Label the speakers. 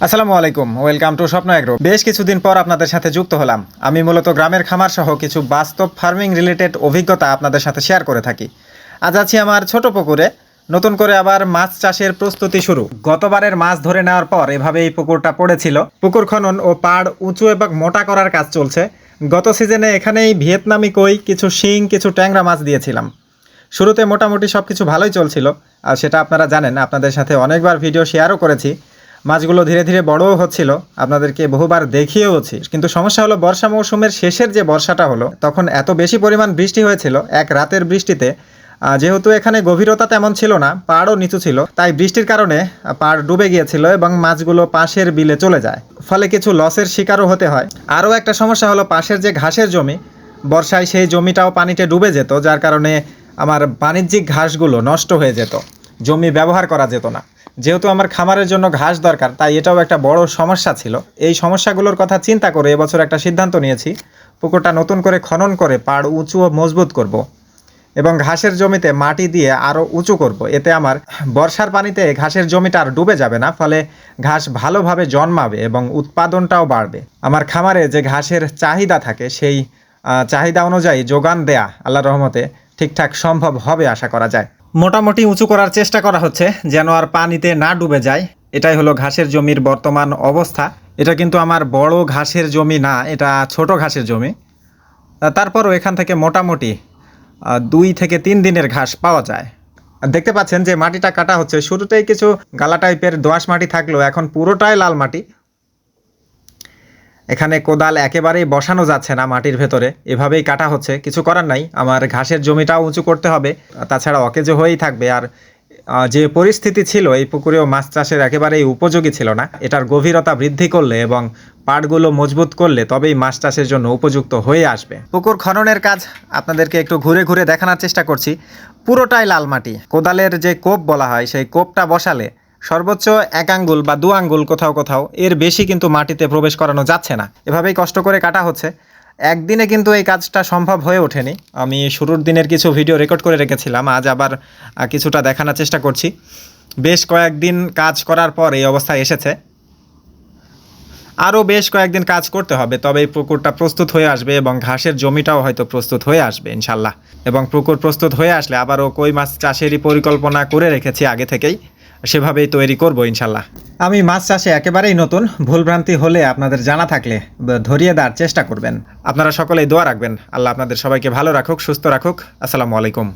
Speaker 1: আসসালামু আলাইকুম, welcome to স্বপ্ন এগ্রো। বেশ কিছুদিন পর আপনাদের সাথে যুক্ত হলাম। আমি মূলত গ্রামের খামার সহ কিছু বাস্তব ফার্মিং রিলেটেড অভিজ্ঞতা আপনাদের সাথে শেয়ার করে থাকি। আজ আছি আমার ছোট পুকুরে, নতুন করে আবার মাছ চাষের প্রস্তুতি শুরু। গতবারের মাছ ধরে নেওয়ার পর এভাবেই পুকুরটা পড়েছিল। পুকুর খনন ও পাড় উঁচু এবং মোটা করার কাজ চলছে। গত সিজনে এখানেই ভিয়েতনামি কই, কিছু শিং, কিছু ট্যাংরা মাছ দিয়েছিলাম। শুরুতে মোটামুটি সব কিছু ভালোই চলছিল, আর সেটা আপনারা জানেন, আপনাদের সাথে অনেকবার ভিডিও শেয়ারও করেছি। মাছগুলো ধীরে ধীরে বড়ও হচ্ছিল, আপনাদেরকে বহুবার দেখিয়েওছি। কিন্তু সমস্যা হলো বর্ষা মৌসুমের শেষের যে বর্ষাটা হলো, তখন এত বেশি পরিমাণ বৃষ্টি হয়েছিল এক রাতের বৃষ্টিতে। যেহেতু এখানে গভীরতা তেমন ছিল না, পাড়ও নিচু ছিল, তাই বৃষ্টির কারণে পাড় ডুবে গিয়েছিল এবং মাছগুলো পাশের বিলে চলে যায়। ফলে কিছু লসের শিকারও হতে হয়। আরও একটা সমস্যা হলো পাশের যে ঘাসের জমি, বর্ষায় সেই জমিটাও পানিতে ডুবে যেত, যার কারণে আমার বাণিজ্যিক ঘাসগুলো নষ্ট হয়ে যেত, জমি ব্যবহার করা যেত না। যেহেতু আমার খামারের জন্য ঘাস দরকার, তাই এটাও একটা বড় সমস্যা ছিল। এই সমস্যাগুলোর কথা চিন্তা করে এবছর একটা সিদ্ধান্ত নিয়েছি, পুকুরটা নতুন করে খনন করে পাড় উঁচু ও মজবুত করব এবং ঘাসের জমিতে মাটি দিয়ে আরও উঁচু করব। এতে আমার বর্ষার পানিতে ঘাসের জমিটা আর ডুবে যাবে না, ফলে ঘাস ভালোভাবে জন্মাবে এবং উৎপাদনটাও বাড়বে। আমার খামারে যে ঘাসের চাহিদা থাকে, সেই চাহিদা অনুযায়ী যোগান দেয়া আল্লাহর রহমতে ঠিকঠাক সম্ভব হবে আশা করা যায়। মোটামুটি উঁচু করার চেষ্টা করা হচ্ছে যেন আর পানিতে না ডুবে যায়। এটাই হলো ঘাসের জমির বর্তমান অবস্থা। এটা কিন্তু আমার বড় ঘাসের জমি না, এটা ছোট ঘাসের জমি। তারপরও এখান থেকে মোটামুটি 2 থেকে 3 দিনের ঘাস পাওয়া যায়। দেখতে পাচ্ছেন যে মাটিটা কাটা হচ্ছে। শুরুতেই কিছু গালা টাইপের দোআঁশ মাটি থাকলেও এখন পুরোটাই লাল মাটি। এখানে কোদাল একেবারেই বসানো যাচ্ছে না মাটির ভেতরে, এভাবেই কাটা হচ্ছে। কিছু করার নাই, আমার ঘাসের জমিটাও উঁচু করতে হবে, তাছাড়া অকেজো হয়েই থাকবে। আর যে পরিস্থিতি ছিল, এই পুকুরেও মাছ চাষের একেবারেই উপযোগী ছিল না। এটার গভীরতা বৃদ্ধি করলে এবং পাড়গুলো মজবুত করলে তবেই মাছ চাষের জন্য উপযুক্ত হয়ে আসবে। পুকুর খননের কাজ আপনাদেরকে একটু ঘুরে ঘুরে দেখানোর চেষ্টা করছি। পুরোটাই লাল মাটি। কোদালের যে কোপ বলা হয়, সেই কোপটা বসালে সর্বোচ্চ 1 আঙ্গুল বা 2 আঙ্গুল, কোথাও কোথাও এর বেশি কিন্তু মাটিতে প্রবেশ করানো যাচ্ছে না। এভাবেই কষ্ট করে কাটা হচ্ছে। একদিনে কিন্তু এই কাজটা সম্ভব হয়ে ওঠেনি। আমি শুরুর দিনের কিছু ভিডিও রেকর্ড করে রেখেছিলাম, আজ আবার কিছুটা দেখানোর চেষ্টা করছি। বেশ কয়েকদিন কাজ করার পর এই অবস্থায় এসেছে। আরও বেশ কয়েকদিন কাজ করতে হবে, তবে এই পুকুরটা প্রস্তুত হয়ে আসবে এবং ঘাসের জমিটাও হয়তো প্রস্তুত হয়ে আসবে ইনশাল্লাহ। এবং পুকুর প্রস্তুত হয়ে আসলে আবারও কই মাছ চাষেরই পরিকল্পনা করে রেখেছি আগে থেকেই, সেভাবেই তৈরি করব ইনশাল্লাহ। আমি মাছ চাষে একেবারেই নতুন, ভুলভ্রান্তি হলে আপনাদের জানা থাকলে ধরিয়ে দেওয়ার চেষ্টা করবেন। আপনারা সকলেই দোয়া রাখবেন। আল্লাহ আপনাদের সবাইকে ভালো রাখুক, সুস্থ রাখুক। আসসালামু আলাইকুম।